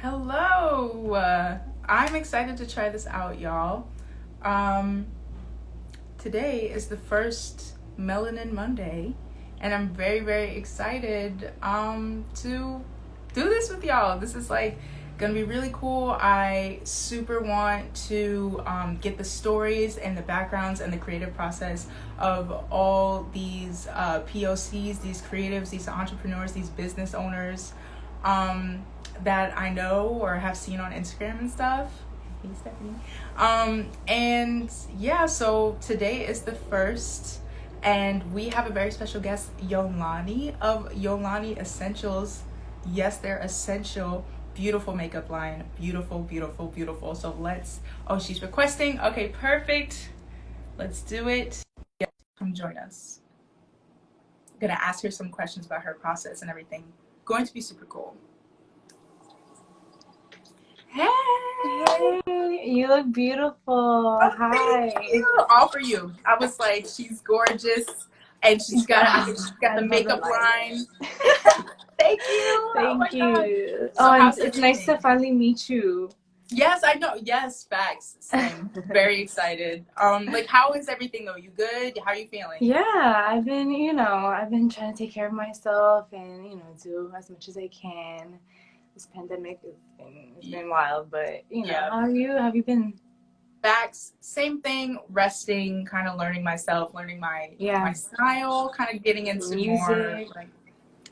Hello. I'm excited to try this out, y'all. Um, Today is the first Melanin Monday, and I'm very, very excited to do this with y'all. This is like gonna be really cool. I super want to get the stories and the backgrounds and the creative process of all these POCs, these creatives, these entrepreneurs, these business owners. That I know or have seen on Instagram and stuff. Hey, Stephanie. And yeah, so today is the first, and we have a very special guest, Yolanny of Yolanny Essentials. Yes, they're essential, beautiful makeup line. Beautiful, beautiful, beautiful. So she's requesting. Okay, perfect. Let's do it. Yeah, come join us. I'm gonna ask her some questions about her process and everything. Going to be super cool. Hey! Hey, you look beautiful. Oh, Hi. thank you. All for you. I was like, she's gorgeous, and she's got the makeup line. Thank you. Oh my Thank God. you. So how's It's nice to everything? finally meet you. Yes, I know. Yes, facts. Same. Very excited. Like, how is everything though? You good? How are you feeling? Yeah, I've been trying to take care of myself and, do as much as I can. This pandemic it's been wild, but Yeah. how are you? How have you been? Facts. Same thing. Resting, kind of learning myself, learning my style, kind of getting into more Music. like.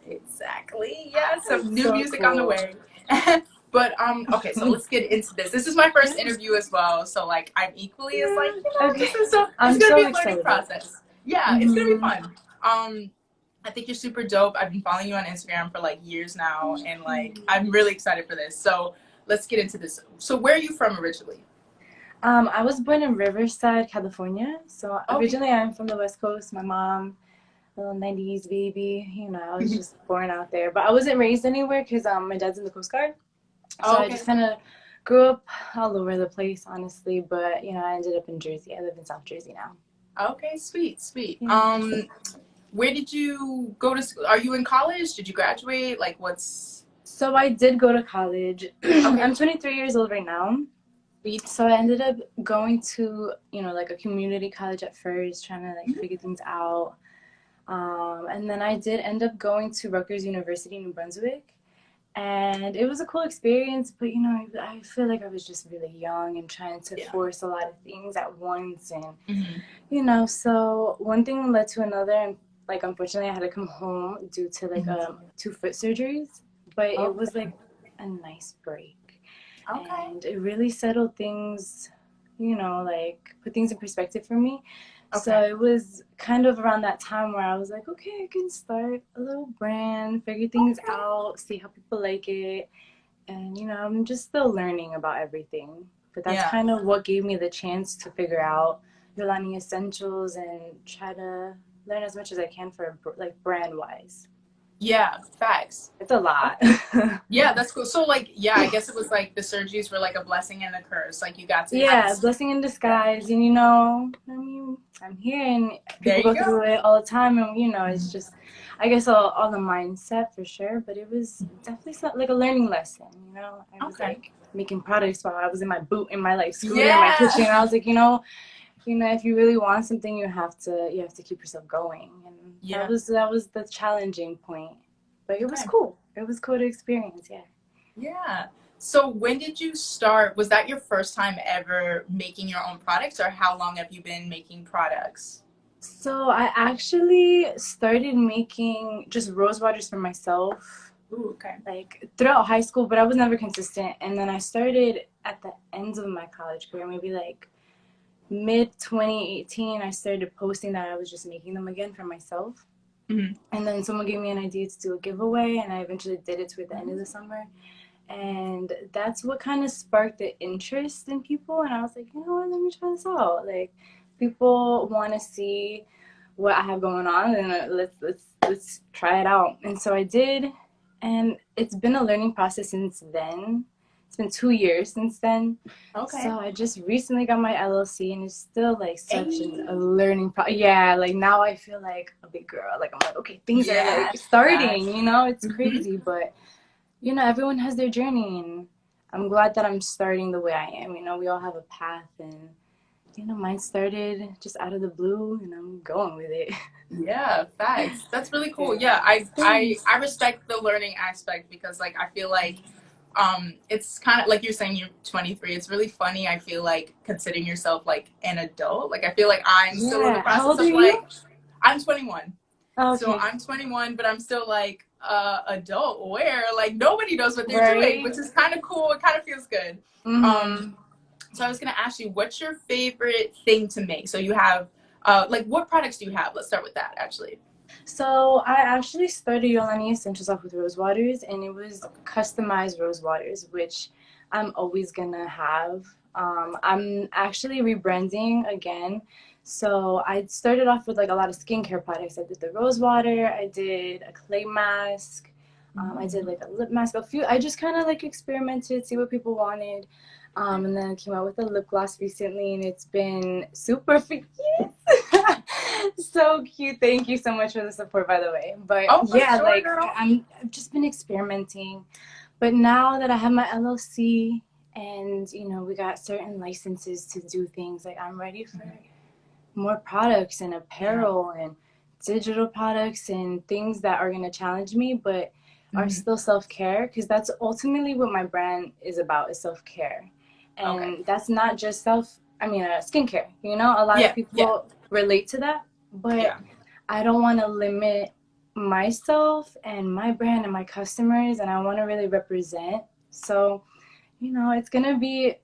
Exactly. Yeah, some new So music on the cool. way. But okay, so let's get into this. This is my first interview as well, so like I'm equally as like, Yeah. Okay. it's I'm gonna so be a learning excited. process. Yeah, it's gonna be Mm-hmm. fun. I think you're super dope. I've been following you on Instagram for like years now, and like I'm really excited for this. So let's get into this. So where are you from originally? I was born in Riverside, California. So Okay. originally I'm from the West Coast. My mom, little 90s baby, I was just born out there. But I wasn't raised anywhere because my dad's in the Coast Guard. So I Okay. just kind of grew up all over the place, honestly. But, I ended up in Jersey. I live in South Jersey now. Okay, sweet. Yeah. Where did you go to school? Are you in college? Did you graduate? Like, what's... So I did go to college. Okay. I'm 23 years old right now. Sweet. So I ended up going to, like a community college at first, trying to like figure things out. And then I did end up going to Rutgers University in New Brunswick. And it was a cool experience, but I feel like I was just really young and trying to force a lot of things at once. And, so one thing led to another. And like, unfortunately, I had to come home due to like 2 foot surgeries. But it was like a nice break. Okay. And it really settled things, like put things in perspective for me. Okay. So it was kind of around that time where I was like, okay, I can start a little brand, figure things out, see how people like it. And, I'm just still learning about everything. But that's kind of what gave me the chance to figure out Yolanny Essentials and try to learn as much as I can for like brand wise. Yeah, facts. It's a lot. Yeah, that's cool. So like, yeah, I guess it was like the surgeries were like a blessing and a curse. Like you got to have this. Blessing in disguise. And, I'm here and There people you go go. through it all the time. And, it's just, I guess, all the mindset for sure. But it was definitely like a learning lesson, I was like making products while I was in my boot, in my like scooter, in my kitchen. And I was like, if you really want something, you have to keep yourself going. And that was the challenging point. But it was cool. It was cool to experience, Yeah. So when did you start? Was that your first time ever making your own products, or how long have you been making products? So I actually started making just rose waters for myself. Ooh, okay. Like throughout high school, but I was never consistent. And then I started at the end of my college career, maybe like mid 2018. I started posting that I was just making them again for myself. Mm-hmm. And then someone gave me an idea to do a giveaway, and I eventually did it toward the end of the summer. And that's what kind of sparked the interest in people. And I was like, let me try this out. Like, people want to see what I have going on, and let's try it out. And so I did, and it's been a learning process since then. It's been 2 years since then. Okay. So I just recently got my LLC, and it's still like such a learning process. Yeah, like now I feel like a big girl. Like I'm like, okay, things are like starting. It's crazy, but everyone has their journey, and I'm glad that I'm starting the way I am. You know, we all have a path, and you know, mine started just out of the blue, and I'm going with it. Yeah, facts. That's really cool. Yeah. Yeah, I I Thanks. I respect the learning aspect because like I feel like it's kind of like you're saying you're 23. It's really funny. I feel like considering yourself like an adult. Like I feel like I'm still in the Yeah. How process old are of you? like I'm 21. Oh, So okay. I'm 21, but I'm still like adult aware. Like nobody knows what they're doing, Right. which is kind of cool. It kind of feels good. Mm-hmm. Um so I was gonna ask you, what's your favorite thing to make? So you have like what products do you have? Let's start with that actually. So I actually started Yolanny Essentials off with rose waters, and it was Okay. customized rose waters, which I'm always gonna have. I'm actually rebranding again. So I started off with like a lot of skincare products. I did the rose water, I did a clay mask, I did like a lip mask, a few. I just kind of like experimented, see what people wanted. And then I came out with a lip gloss recently, and it's been super cute. So cute. Thank you so much for the support, by the way. But Oh, for yeah, sure, like girl. I've just been experimenting. But now that I have my LLC and you know we got certain licenses to do things, like I'm ready for more products and Yeah. apparel and digital products and things that are going to challenge me but are Hmm. still self-care, because that's ultimately what my brand is about, is self-care. Okay. And that's not just skincare. You know, a lot of Yeah. Yeah. people relate to that, but Yeah. I don't want to limit myself and my brand and my customers, and I want to really represent. So you know, it's going to be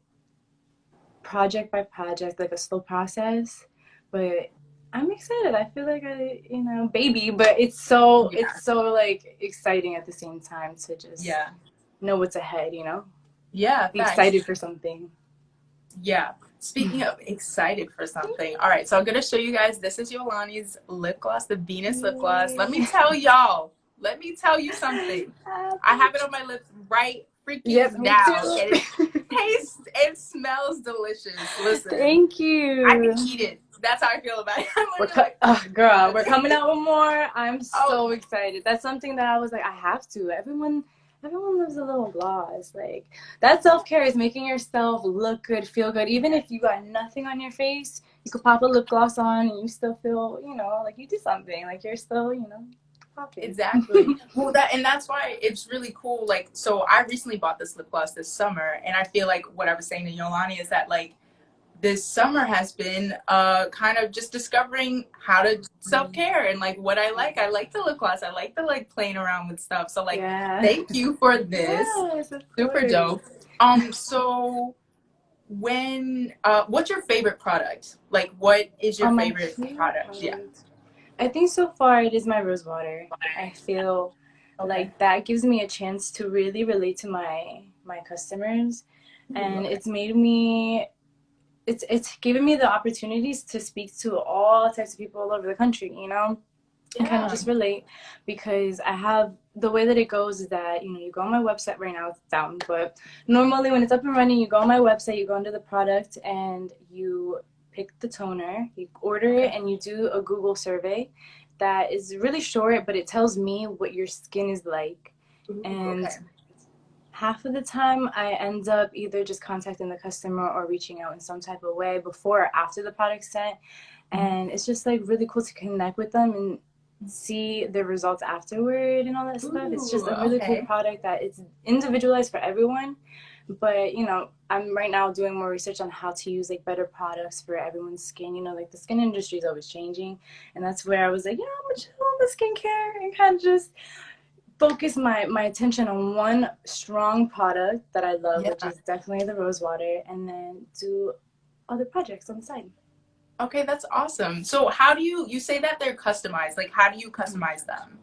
project by project, like a slow process. But I'm excited. I feel like you know, baby, but Yeah. it's so like exciting at the same time to just Yeah. know what's ahead, you know? Yeah. Be Thanks. excited for something. Yeah. Speaking of excited for something, all right. So I'm gonna show you guys. This is Yolanny's lip gloss, the Venus lip gloss. Let me Yay. tell y'all. Let me tell you something. I have it Thanks. on my lips right freaking Yep, me now, and it too. tastes and smells delicious. Listen, Thank I could you. eat it. That's how I feel about it. I'm literally like, Girl, we're yes. coming out with more. I'm Oh, so excited. That's something that I was like, I have to. Everyone loves a little gloss. Like that self care is making yourself look good, feel good. Even if you got nothing on your face, you could pop a lip gloss on and you still feel, you know, like you did something. Like you're still, you know, popping. exactly. Well, that's why it's really cool. Like, so I recently bought this lip gloss this summer, and I feel like what I was saying to Yolanny is that like this summer has been kind of just discovering how to self-care and like what I like. I like the lip gloss. I like the like playing around with stuff. So like Yeah. thank you for this. Yes, of Super course. dope. So when what's your favorite product? Like what is your On my favorite favorite product? Yeah. product, I think so far it is my rose water. I feel Okay. like that gives me a chance to really relate to my customers, Ooh, and okay. it's given me the opportunities to speak to all types of people all over the country, you know, and kind of Yeah. just relate, because I have the way that it goes is that you know you go on my website. Right now it's down, but normally when it's up and running, you go on my website, you go under the product, and you pick the toner, you order it, Okay. and you do a Google survey that is really short, but it tells me what your skin is like. Ooh, And okay. half of the time I end up either just contacting the customer or reaching out in some type of way before or after the product's sent. Mhm. And it's just like really cool to connect with them and see the results afterward and all that stuff. It's just Ooh, a really cool okay. product that it's individualized for everyone. But you know, I'm right now doing more research on how to use like better products for everyone's skin. You know, like the skin industry is always changing, and that's where I was like, you know, I'm gonna chill on the skincare and kind of just focus my attention on one strong product that I love, which Yeah. is definitely the rose water, and then do other projects on the side. Okay, that's awesome. So how do you say that they're customized? Like how do you customize them?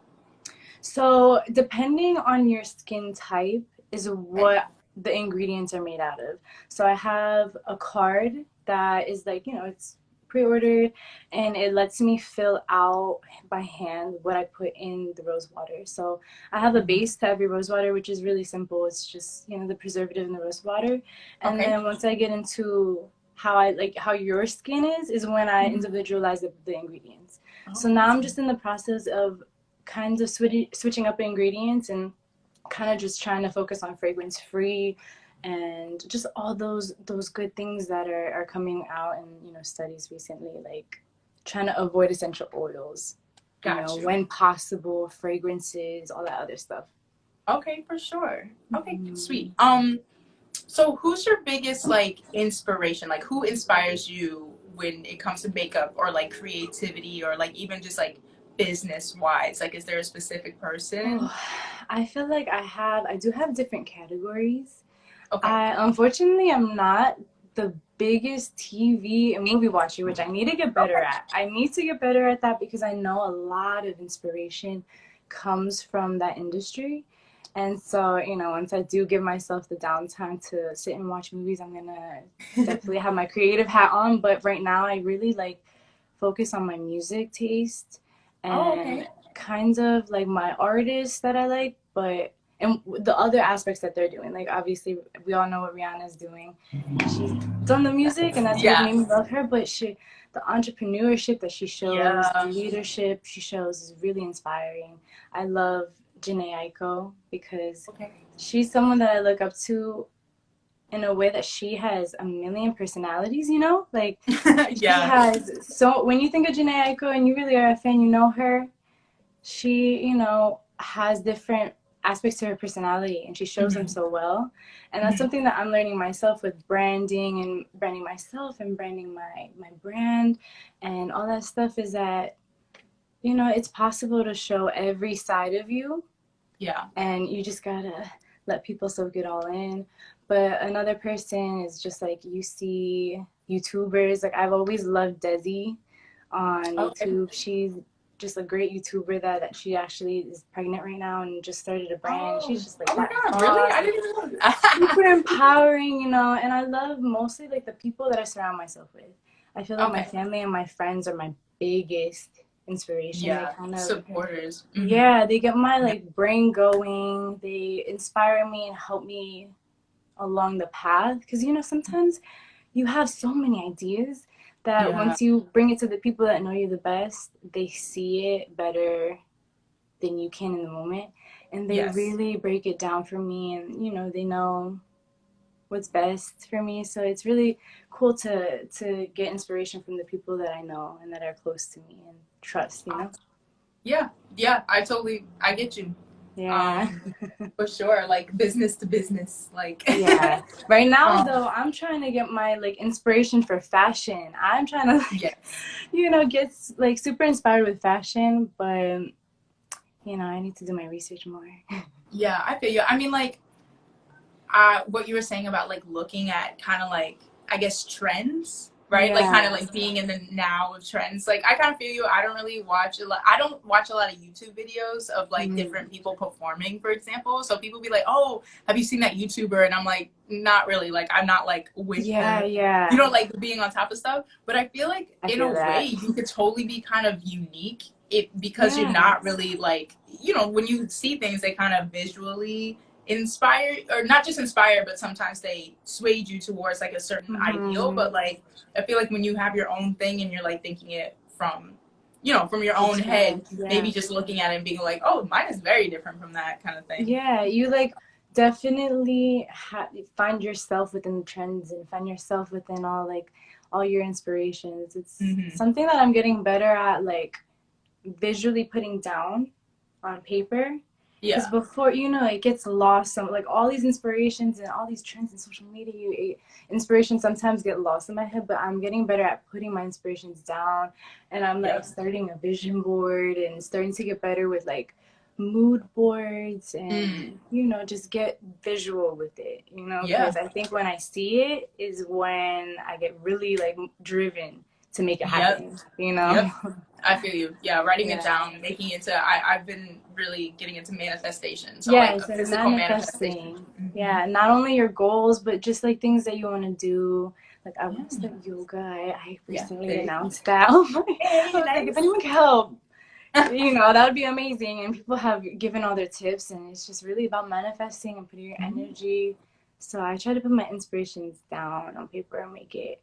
So depending on your skin type is Okay. what the ingredients are made out of. So I have a card that is like, you know, it's pre-ordered, and it lets me fill out by hand what I put in the rose water. So I have a Mhm. base to every rose water, which is really simple. It's just, you know, the preservative in the rose water. And Okay. then once I get into how your skin is when I Mhm. individualize the ingredients. Oh, So now I'm awesome. just in the process of kind of switching up ingredients and kind of just trying to focus on fragrance free and just all those good things that are coming out in, you know, studies recently, like trying to avoid essential oils, you know, Got you. when possible, fragrances, all that other stuff. Okay, for sure. Okay, Mm. sweet. So who's your biggest like inspiration? Like who inspires you when it comes to makeup or like creativity or like even just like business wise? Like is there a specific person? Oh, I feel like I do have different categories. Okay. I unfortunately am not the biggest TV and movie watcher, which I need to get better Okay. at. I need to get better at that because I know a lot of inspiration comes from that industry. And so, you know, once I do give myself the downtime to sit and watch movies, I'm gonna definitely have my creative hat on. But right now, I really like focus on my music taste Oh, and okay. kind of like my artists that I like, but and the other aspects that they're doing. Like obviously, we all know what Rihanna's doing. She's done the music, and that's what Yeah. made me love her. But the entrepreneurship that she shows, the Yeah. leadership she shows, is really inspiring. I love Janae Aiko because Okay. she's someone that I look up to in a way that she has a million personalities, you know? Like she Yeah. has so when you think of Janae Aiko and you really are a fan, you know her, she, you know, has different aspects to her personality and she shows them Hmm. so well. And that's something that I'm learning myself with branding and branding myself and branding my brand and all that stuff is that, you know, it's possible to show every side of you Yeah. and you just gotta let people soak it all in. But another person is just like you see YouTubers. Like I've always loved Desi on Okay. YouTube. She's just a great YouTuber that she actually is pregnant right now and just started a brand. Oh. She's just like Oh my that God. Really? boss, I like didn't even know that. super empowering, you know. And I love mostly like the people that I surround myself with. I feel like my Okay. family and my friends are my biggest inspiration. They Yeah. kind of Supporters. Hmm. yeah, they get my like brain going. They inspire me and help me along the path because you know sometimes you have so many ideas that Yeah. once you bring it to the people that know you the best, they see it better than you can in the moment and they Yes. really break it down for me and you know they know what's best for me. So it's really cool to get inspiration from the people that I know and that are close to me and trust, you know? Yeah. Yeah. I get you. Yeah. Um, for sure. Like business to business. Like, Yeah. Right now um, though, I'm trying to get my like inspiration for fashion. I'm trying to like, yes. you know, get like super inspired with fashion, but you know, I need to do my research more. Yeah. I feel you. I mean, like, what you were saying about like looking at kind of like I guess trends, right? Like kind of Yeah. like being in the now of trends. Like I kind of feel you. I don't really watch a lot. I don't watch a lot of YouTube videos of like Mm. different people performing, for example. So people be like, "Oh, have you seen that YouTuber?" And I'm like, "Not really. Like I'm not like with Yeah, the." yeah. Like being on top of stuff, but I feel like I in a feel way that. you could totally be kind of unique because you're not Yes. really like when you see things they kind of visually inspire or not just inspire but sometimes they swayed you towards like a certain ideal Mm-hmm. but like I feel like when you have your own thing and you're like thinking it from from your own head Experience. Yeah. maybe just looking at it and being like oh mine is very different from that kind of thing. Yeah, you like definitely find yourself within the trends and find yourself within all your inspirations. It's Hmm. something that I'm getting better at, like visually putting down on paper. Because Yeah. before, you know, it gets lost. Some like all these inspirations and all these trends in social media, inspirations sometimes get lost in my head. But I'm getting better at putting my inspirations down, and I'm like Yep. starting a vision board and starting to get better with like mood boards and Mm. you know just get visual with it. You know, Yeah. because I think when I see it is when I get really like driven to make it Yep. happen. You know. Yep. I feel you. Yeah, writing it Yeah. down, making it into I've been really getting into manifestation. So like a Yes, and physical manifestation. manifesting. Hmm. Yeah, not only your goals, but just like things that you want to do. Like I want to Yeah. start yoga. I Yeah. recently There you go. announced that. I Hey, was like, if nice. anyone can help, you know, that would be amazing. And people have given all their tips, and it's just really about manifesting and putting your Mhm. energy. So I try to put my inspirations down on paper and make it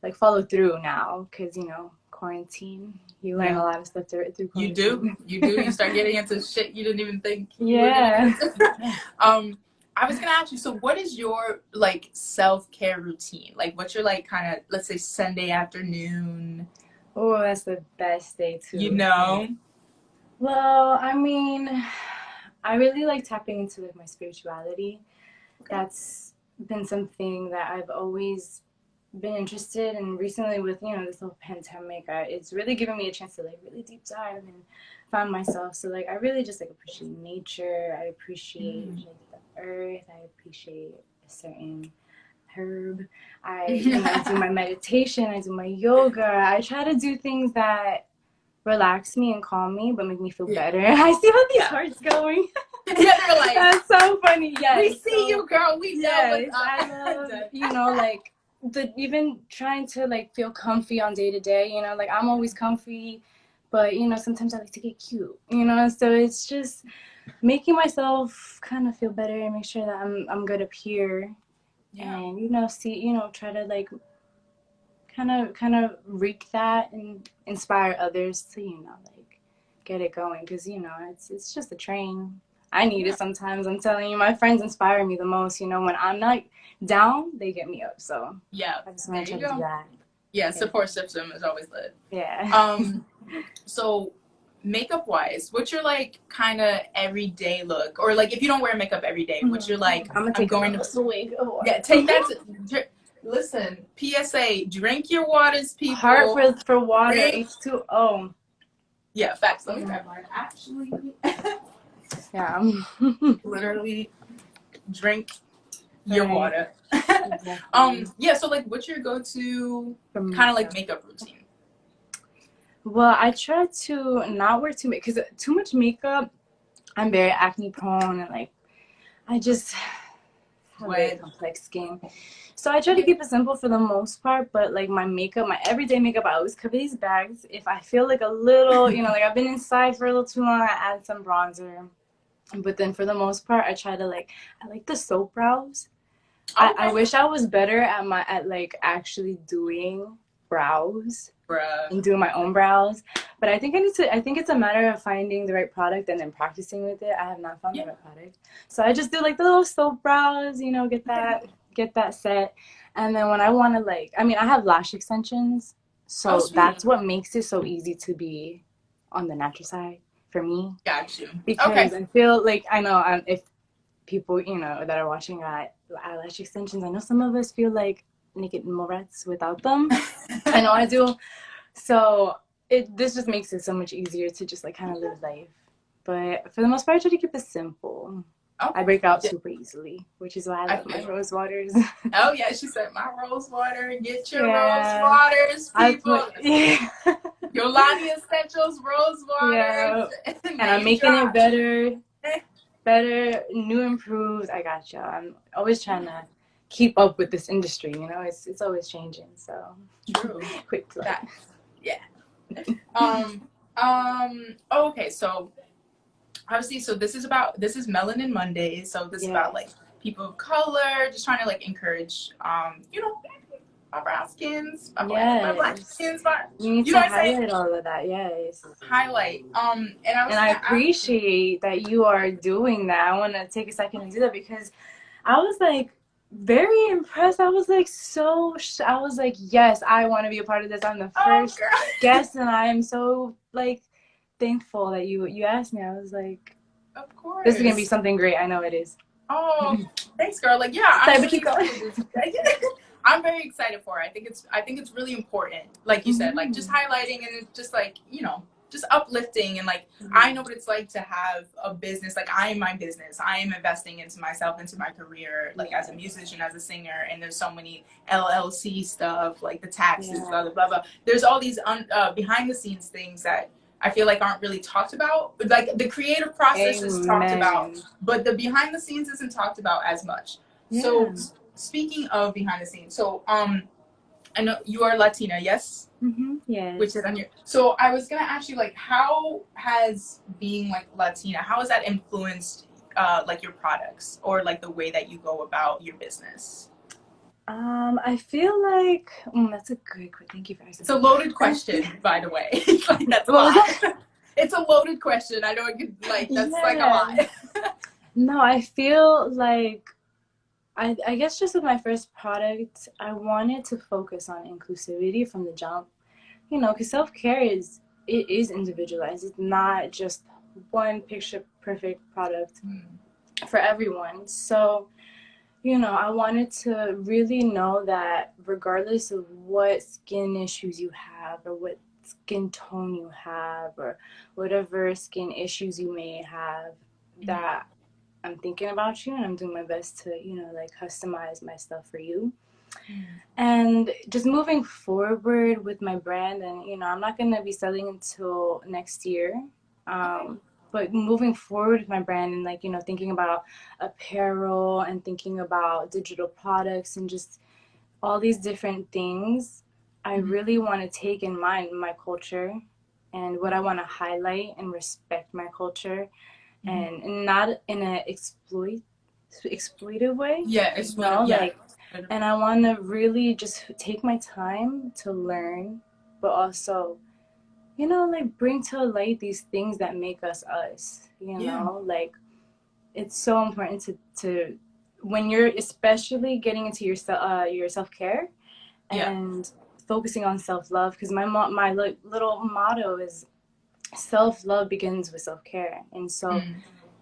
like follow through now, because you know, quarantine. You learn a Yeah. lot of stuff through You do. quarantine. You do. You start getting into shit you didn't even think you were gonna get Yeah. into. um, I was gonna ask you, so what is your like self-care routine? Like what's your like kind of, let's say, Sunday afternoon, Oh, that's the best day you too. know? Well, I mean, I really like tapping into like my spirituality. Okay. That's been something that I've always been interested in. Recently with, this whole pandemic, it's really given me a chance to like really deep dive and find myself. So like I really just like appreciate nature. I appreciate Mm. like the earth. I appreciate a certain herb. I do my meditation. I do my yoga. I try to do things that relax me and calm me, but make me feel Yeah. better. I see how these Yeah. hearts going. Yeah, they're like, That's so funny. we Yes. see So you, girl. We know what's yes, I love, up. like the even trying to like feel comfy on day to day. Like I'm always comfy, but sometimes I like to get cute. So it's just making myself kind of feel better and make sure that I'm good up here, Yeah. and see try to like kind of wreak that and inspire others to like get it going, because it's just a train. I need Yeah. it sometimes. I'm telling you, my friends inspire me the most. When I'm not down, they get me up. So Yeah. I just There want to you try to do go. that. Yeah, Yeah. support system is always lit. Yeah. So makeup wise, what's your like kind of everyday look? Or like if you don't wear makeup every day, what's your like, I'm gonna I'm take going to, a swig of water. yeah, take that listen, PSA, drink your waters, Heart people. for water. Drink. H2O. Yeah, facts. Let me grab mine. Actually, Yeah. literally drink your Right. water. Exactly. Yeah, so like what's your go-to For kind of like makeup. makeup routine? Well, I try to not wear too much, because too much makeup, I'm very acne prone, and like I just have very What? complex skin. So I try to keep it simple for the most part, but like my makeup, my everyday makeup, I always cover these bags. If I feel like a little, like I've been inside for a little too long, I add some bronzer. But then for the most part, I try to like, I like the soap brows. I Okay. wish I was better at like actually doing brows Bruh. and doing my own brows. But I think it's a matter of finding the right product and then practicing with it. I have not found the Yeah. right product. So I just do like the little soap brows, get that set. And then when I want to like, I mean, I have lash extensions. Oh, So sweet. that's what makes it so easy to be on the natural side for me. Got you. Okay. Because I feel like, I know, if people, that are watching eyelash extensions, I know some of us feel like naked mole rats without them. I know I do. So this just makes it so much easier to just like kind of live life. But for the most part, I try to keep it simple. I Okay. break out Yeah, super easily, which is why I I love my feel. rose waters. Oh yeah, she said my rose water. Get your rose Yeah, waters, I people. put yeah, Yolanny Essentials rose waters. yeah, and I'm Name making it drop. better, new improved. I got you. I'm always trying to keep up with this industry. It's always changing. So True. quick plug. That. Yeah. Um. Okay. So obviously, so this is Melanin Monday. So this is about like Yes, people of color, just trying to like encourage my brown skins, my black yes. skins, my We need you know to what I'm saying? highlight all of that. Yes. Highlight. And I was And I gonna ask. appreciate that you are doing that. I want to take a second and do that, because I was like very impressed. I was like I was like, yes, I want to be a part of this. I'm the Oh, first girl. guest, and I am so like thankful that you asked me. I was like, Of this is gonna be course. something great. I know it is. Oh, thanks, girl. Like, yeah, I'm Sorry, but really keep going. excited. I'm very excited for it. I think it's really important. Like you said, like just Mhm. highlighting and just like just uplifting and like I know Yeah. what it's like to have a business. Like I am my business. I am investing into myself, into my career, like as a musician, as a singer. And there's so many LLC stuff, like the taxes, Yeah. blah blah blah blah. There's all these behind the scenes things that I feel like aren't really talked about. But like the creative process is talked about, Amen. but the behind the scenes isn't talked about as much. Yeah. So speaking of behind the scenes, so I know you are Latina, yes? Which is Yes. on your. So I was gonna ask you, like, how has being like Latina, how has that influenced like your products or like the way that you go about your business? I feel like that's a great question. Thank you for asking. It's a loaded I feel, question, by the way. Like that's a what was lot. that? It's a loaded question. I know it could like that's like a Yeah. lot. No, I feel like I guess just with my first product, I wanted to focus on inclusivity from the jump. You know, because self care it is individualized. It's not just one picture perfect product Mm. for everyone. So, you know, I wanted to really know that regardless of what skin issues you have or what skin tone you have or whatever skin issues you may have, Mm. that I'm thinking about you and I'm doing my best to, you know, like customize my stuff for you. Mm. And just moving forward with my brand, and you know, I'm not gonna be selling until next year. Okay. Um, but moving forward with my brand and like, you know, thinking about apparel and thinking about digital products and just all these different things, I Mhm. really want to take in mind my culture and what I Yeah. want to highlight and respect my culture Mhm. and not in an exploitive way, Yeah, you know, yeah. like, and I want to really just take my time to learn, but also, you know, like bring to light these things that make us us, you Yeah. know, like it's so important to when you're especially getting into your self-care Yeah. and focusing on self-love, because my little motto is self-love begins with self-care. And so Mm.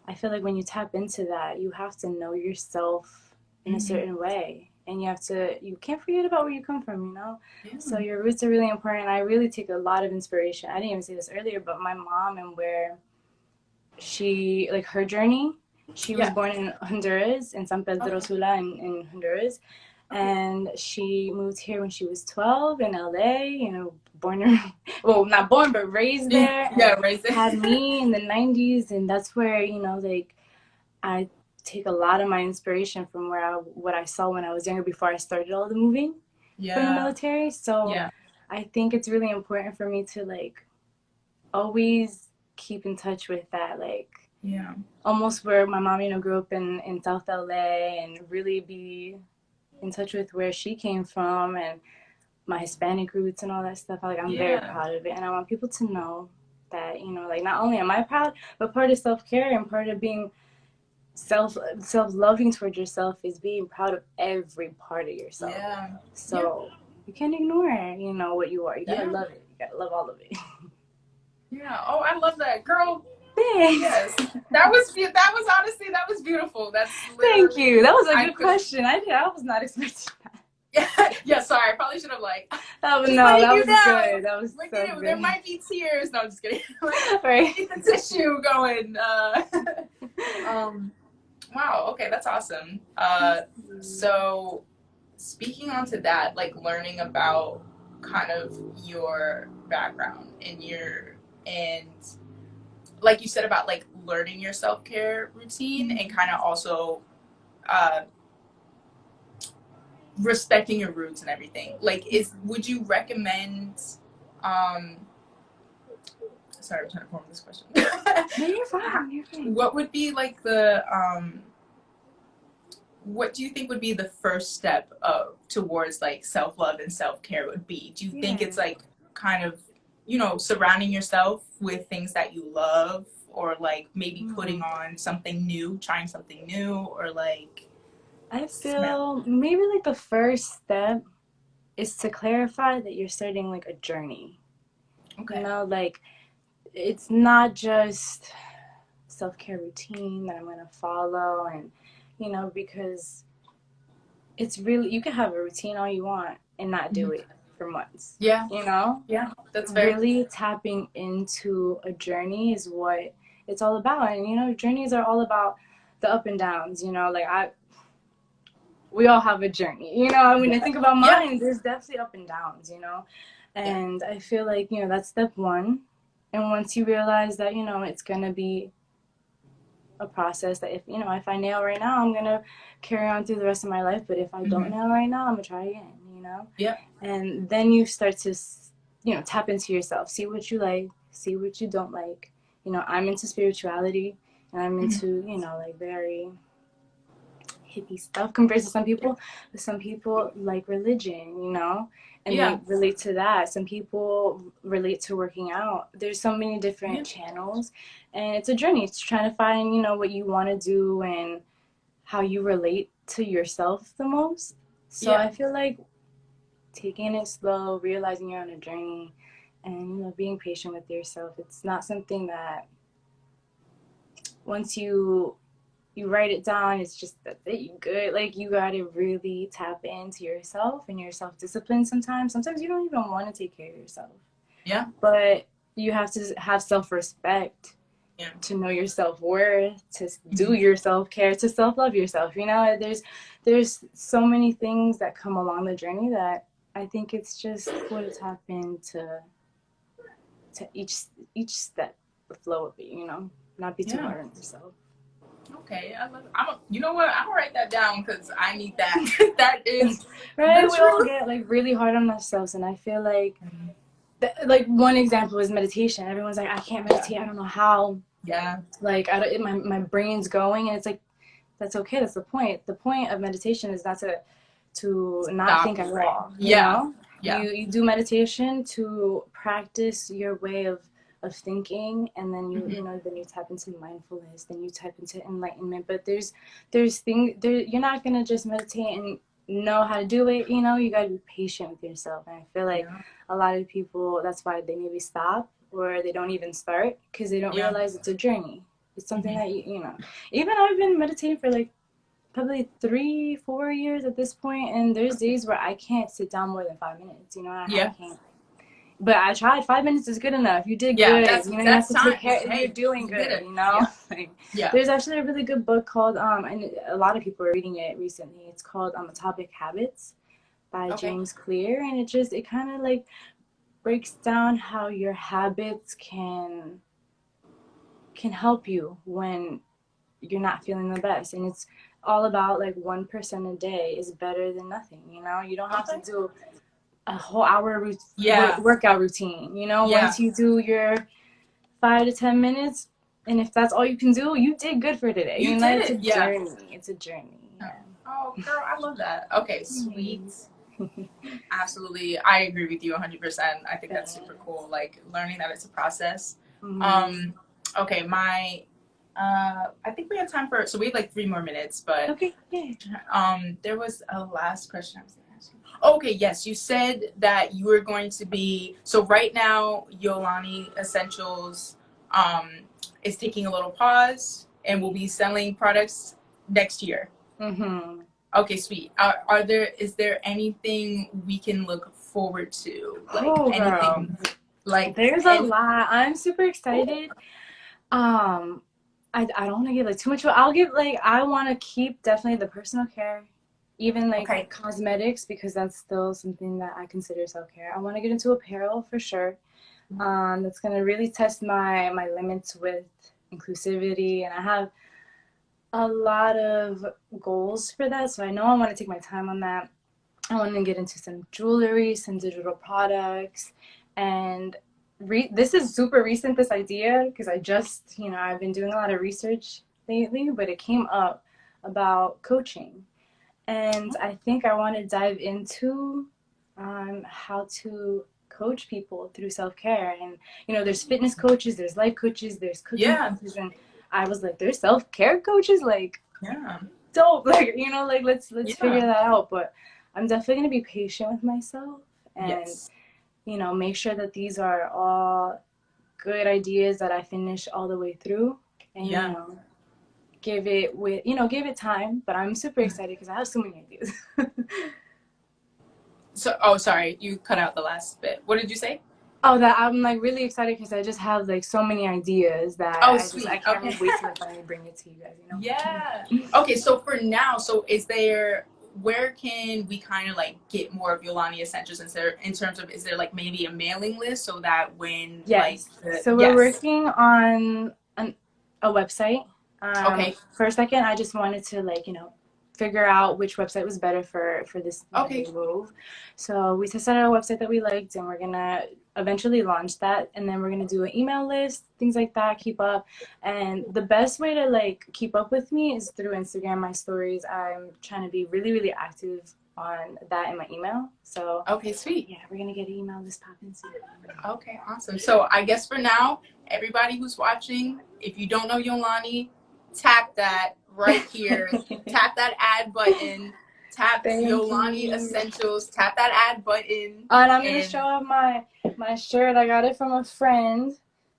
I feel like when you tap into that, you have to know yourself in a Mhm. certain way. And you can't forget about where you come from, you know? Yeah. So your roots are really important. I really take a lot of inspiration. I didn't even say this earlier, but my mom and where like her journey, she was Yeah. born in Honduras, in San Pedro Okay. Sula in Honduras. Okay. And she moved here when she was 12 in LA, you know, born, well, not born, but raised Yeah. there, and Yeah. Raise had it. me in the 90s. And that's where, you know, like I take a lot of my inspiration from what I saw when I was younger before I started all the moving from the Yeah. military. So Yeah. I think it's really important for me to like always keep in touch with that, like Yeah. almost where my mom, you know, grew up in South LA, and really be in touch with where she came from and my Hispanic roots and all that stuff. Like I'm very Yeah. proud of it, and I want people to know that, you know, like not only am I proud, but part of self care and part of being self loving towards yourself is being proud of every part of yourself. Yeah. Yeah. So you can't ignore, you know, what you are. You gotta Yeah. love it. You gotta love all of it. Yeah. Oh, I love that, girl. Thanks. Yes. That was honestly that was beautiful. That's Thank literally you. That was a I good could. question. I was not expecting that. Yeah. Yeah. Sorry. I probably should have like just No, letting that you was know. good. We're That was getting there good. might be tears. No, I'm just kidding. Let Right. me get the tissue going. Um. Wow. Okay, that's awesome. So speaking onto that, like learning about kind of your background and like you said about like learning your self care routine and kind of also uh, respecting your roots and everything. Like, is would you recommend? Um, sorry, I'm trying to form this question. No, you're fine. You're fine. What would be like the what do you think would be the first step of towards like self-love and self-care would be? Do you think Yeah. it's like kind of, surrounding yourself with things that you love or like maybe putting Hmm. on something new, trying something new or like I smell? feel maybe like the first step is to clarify that you're starting like a journey. You Okay. know, like it's not just self care routine that I'm gonna follow, and you know, because it's really, you can have a routine all you want and not do Mhm. it for months. Yeah. You know, Yeah. That's very really tapping into a journey is what it's all about. And you know, journeys are all about the up and downs. You know, like we all have a journey. You know, when I yeah. think about Yeah. mine, there's definitely up and downs, you know. Yeah. And I feel like, you know, that's step one. And once you realize that, you know, it's gonna be a process that if, you know, if I nail right now, I'm gonna carry on through the rest of my life. But if I don't Hmm. nail right now, I'm gonna try again, you know? Yeah. And then you start to, you know, tap into yourself, see what you like, see what you don't like. You know, I'm into spirituality and I'm Hmm. into, you know, like very hippie stuff compared to some people. But some people like religion, you know, and Yeah. they relate to that. Some people relate to working out. There's so many Yeah. different channels, and it's a journey. It's trying to find, you know, what you want to do and how you relate to yourself the most. So Yeah. I feel like taking it slow, realizing you're on a journey, and you know, being patient with yourself. It's not something that once you write it down, it's just that you good. Like you gotta really tap into yourself and your self discipline. Sometimes you don't even want to take care of yourself, Yeah. but you have to have self respect Yeah. to know your self worth, to do Mhm. your self care, to self love yourself. You know, there's so many things that come along the journey that I think it's just cool to tap into to each step, the flow of it. You know, not be too Yeah. hard on yourself. Okay. You know what? I'm gonna write that down because I need that. That is Right? the We all truth. get like really hard on ourselves, and I feel like like one example is meditation. Everyone's like, I can't Yeah. meditate. I don't know how. Yeah. Like, my brain's going, and it's like that's okay. That's the point. The point of meditation is not to not Stop think your at brain. all. You Yeah. know, Yeah. you do meditation to practice your way of thinking, and then Hmm. you know then you tap into mindfulness, then you tap into enlightenment. But there's things there. You're not gonna just meditate and know how to do it. You know, you gotta be patient with yourself. And I feel like Yeah. a lot of people, that's why they maybe stop or they don't even start because they don't Yeah. realize it's a journey. It's something Hmm. that you know. Even I've been meditating for like probably 3 4 years at this point, and there's days where I can't sit down more than 5 minutes. You know, I Yeah. can't. But I tried. 5 minutes is good enough. You did Yeah. good. You know, you have That's to take time. care. You're Hey, doing you did good. it. You know, Yeah. like, Yeah. there's actually a really good book called and a lot of people are reading it recently. It's called Atomic Habits by Okay. James Clear, and it kind of like breaks down how your habits can help you when you're not feeling the best, and it's all about like 1% a day is better than nothing. You know, you don't have to Okay. do a whole hour Yeah. workout routine. You know, Yeah. once you do your 5 to 10 minutes, and if that's all you can do, you did good for today. You You know, did it's a it. Yeah. journey. It's a journey. Oh, girl, I love that. Okay, sweet. Yeah. Absolutely. I agree with you 100%. I think that's super cool. Like learning that it's a process. Mm-hmm. Um, okay, I think we have time for, so we have like 3 more minutes, but Okay. Yeah. there was a last question I was going to ask you. Okay, yes, you said that you were going to be, so right now, Yolanny Essentials is taking a little pause and will be selling products next year. Mm-hmm. Okay, sweet. Is there anything we can look forward to? Like Oh, girl. anything, like There's a any? lot. I'm super excited. Um, I don't want to give like too much, but I'll give like I want to keep definitely the personal care, even like Okay. cosmetics because that's still something that I consider self care. I want to get into apparel for sure. That's gonna really test my limits with inclusivity, and I have a lot of goals for that. So I know I want to take my time on that. I want to get into some jewelry, some digital products, and this is super recent, this idea, because I just, you know, I've been doing a lot of research lately, but it came up about coaching. And I think I want to dive into how to coach people through self care. And, you know, there's fitness coaches, there's life coaches, there's cooking Yeah. coaches. And I was like, there's self care coaches? Like, Yeah. dope. Like, you know, like let's figure Yeah. that out. But I'm definitely gonna be patient with myself and, Yes. you know, make sure that these are all good ideas that I finish all the way through, and you Yeah. know, give it time. But I'm super excited because I have so many ideas. So, oh, sorry, you cut out the last bit. What did you say? Oh, that I'm like really excited because I just have like so many ideas that Oh, I sweet. can't Okay. wait till I finally bring it to you guys. You Yeah. know. Okay, so for now, so is there, where can we kind of like get more of Yolanny Essentials in terms of, is there like maybe a mailing list so that when like Yes. So we're yes. working on a website. Okay. For a second, I just wanted to like, you know, figure out which website was better for this Okay. Monday move. So we tested out a website that we liked, and we're gonna eventually launch that, and then we're gonna do an email list, things like that, keep up. And the best way to like keep up with me is through Instagram, my stories. I'm trying to be really, really active on that in my email. So Okay, sweet. yeah, we're gonna get an email list popping soon. Okay, awesome. So I guess for now, everybody who's watching, if you don't know Yolanny, tap that right here. Tap that add button. Tap Thank Yolanny you. Essentials. Tap that add button. And I'm gonna And show off my shirt. I got it from a friend.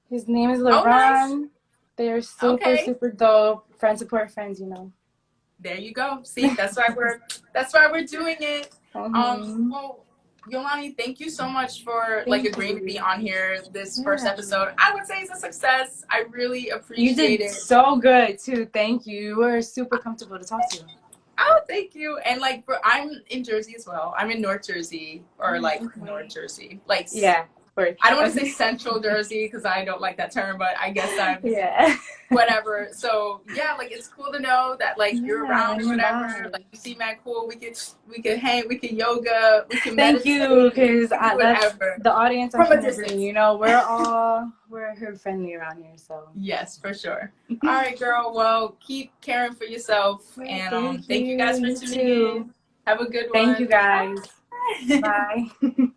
His name is oh, nice. LeBron. They are super, Okay, super dope. Friends support friends, you know. there you go. See, that's why we're doing it. Mm-hmm. Well, Yolanny, thank you so much for like Thank agreeing to be you. on here this first Yeah. episode. I would say it's a success. I really You appreciate did it. so good too. Thank you. You were super comfortable to talk to. Oh, thank you. And like, I'm in Jersey as well. I'm in North Jersey, or Oh, like North okay. Jersey. Like, Yeah. I don't want to say Okay. Central Jersey because I don't like that term, but I guess I'm Yeah. whatever. So yeah, like it's cool to know that like you're Yeah, around or nearby. whatever. Like you see, man, cool. We could hang, we can yoga, we can Thank you, meditate, we because can do that's whatever the audience I'm from a trying to bring. distance. You know, we're her friendly around here, so. Yes, for sure. All right, girl. Well, keep caring for yourself, Yeah, and thank thank you guys you. for You tuning in. too. Have a good Thank you one. guys. Bye. Bye.